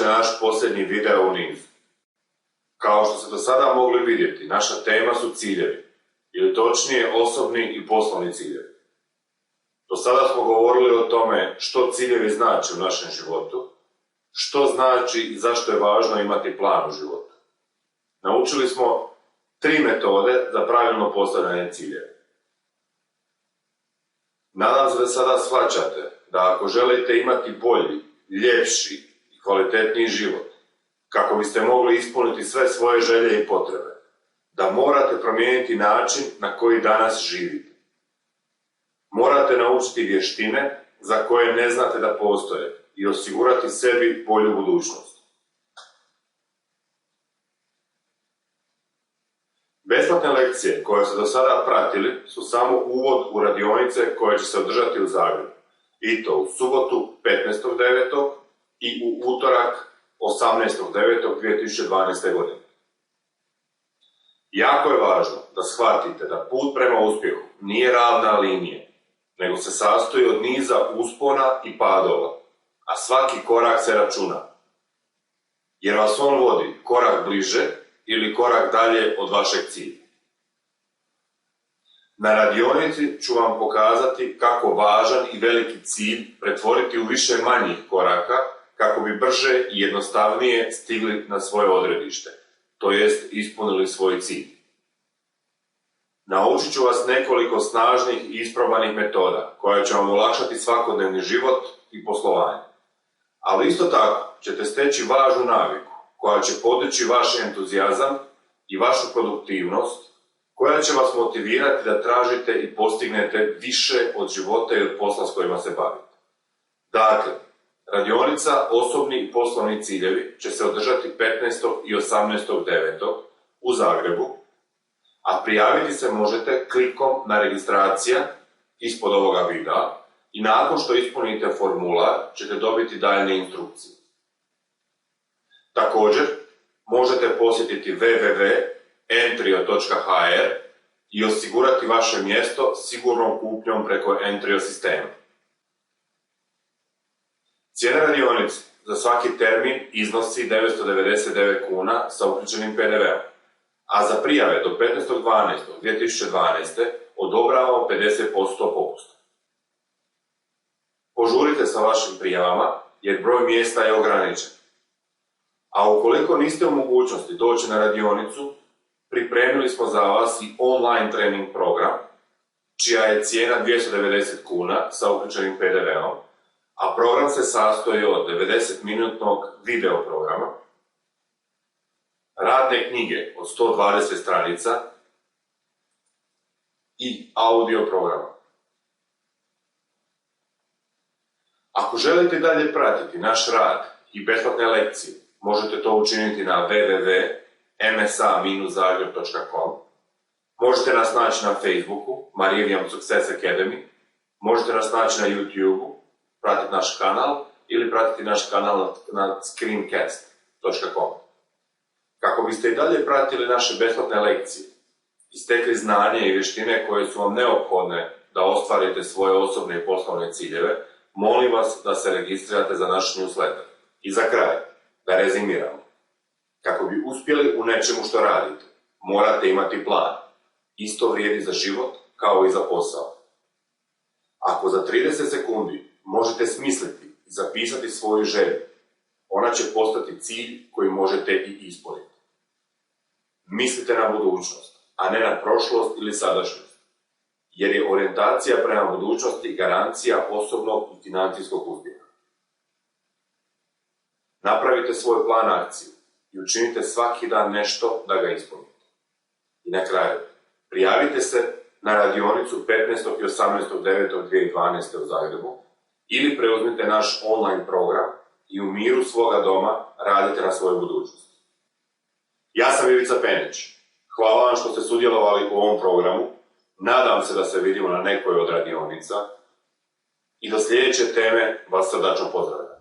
dobrodošli na naš posljednji video u nizu. Kao što ste do sada mogli vidjeti, naša tema su ciljevi, ili točnije osobni i poslovni ciljevi. Do sada smo govorili o tome što ciljevi znači u našem životu, što znači i zašto je važno imati plan u životu. Naučili smo 3 metode za pravilno postavljanje ciljeva. Nadam se da sada shvaćate da ako želite imati bolji, ljepši i kvalitetniji život, kako biste mogli ispuniti sve svoje želje i potrebe, da morate promijeniti način na koji danas živite. Morate naučiti vještine za koje ne znate da postoje i osigurati sebi bolju budućnost. Besplatne lekcije koje ste do sada pratili su samo uvod u radionice koje će se održati u Zagrebu. I to u subotu 15.9. i u utorak 18.9.2012. godine. Jako je važno da shvatite da put prema uspjehu nije ravna linija, nego se sastoji od niza uspona i padova, a svaki korak se računa. Jer vas on vodi korak bliže ili korak dalje od vašeg cilja. Na radionici ću vam pokazati kako važan i veliki cilj pretvoriti u više manjih koraka kako bi brže i jednostavnije stigli na svoje odredište, to jest ispunili svoj cilj. Naučit ću vas nekoliko snažnih i isprobanih metoda koje će vam olakšati svakodnevni život i poslovanje. Ali isto tako ćete steći važnu naviku koja će podići vaš entuzijazam i vašu produktivnost, koja će vas motivirati da tražite i postignete više od života i od posla s kojima se bavite. Dakle, radionica Osobni i poslovni ciljevi će se održati 15. i 18.9. u Zagrebu, a prijaviti se možete klikom na registracija ispod ovoga videa i nakon što ispunite formular ćete dobiti daljnje instrukcije. Također, možete posjetiti www.entrio.hr i osigurati vaše mjesto sigurnom kupnjom preko Entrio sistema. Cijena radionice za svaki termin iznosi 999 kuna sa uključenim PDV-om, a za prijave do 15.12.2012. odobravamo 50% popusta. Požurite sa vašim prijavama jer broj mjesta je ograničen. A ukoliko niste u mogućnosti doći na radionicu, pripremili smo za vas i online trening program, čija je cijena 290 kuna sa uključenim PDV-om, a program se sastoji od 90-minutnog video programa, radne knjige od 120 stranica i audio programa. Ako želite dalje pratiti naš rad i besplatne lekcije, možete to učiniti na www.msa-zagreb.com. Možete nas naći na Facebooku, Mariviam Success Academy. Možete nas naći na YouTubeu, pratiti naš kanal ili pratiti naš kanal na screencast.com. Kako biste i dalje pratili naše besplatne lekcije i stekli znanje i vještine koje su vam neophodne da ostvarite svoje osobne i poslovne ciljeve, molim vas da se registrirate za naš newsletter. I za kraj, da rezimiramo. Kako bi uspjeli u nečemu što radite, morate imati plan. Isto vrijedi za život kao i za posao. Ako za 30 sekundi možete smisliti i zapisati svoju želju, ona će postati cilj koji možete i ispuniti. Mislite na budućnost, a ne na prošlost ili sadašnjost, jer je orijentacija prema budućnosti garancija osobnog i financijskog uspjeha. Napravite svoj plan akcije i učinite svaki dan nešto da ga ispunite. I na kraju, prijavite se na radionicu 15. i 18.9.2012. u Zagrebu ili preuzmite naš online program i u miru svoga doma radite na svojoj budućnosti. Ja sam Ivica Penić. Hvala vam što ste sudjelovali u ovom programu. Nadam se da se vidimo na nekoj od radionica i do sljedeće teme vas srdačno pozdravljam.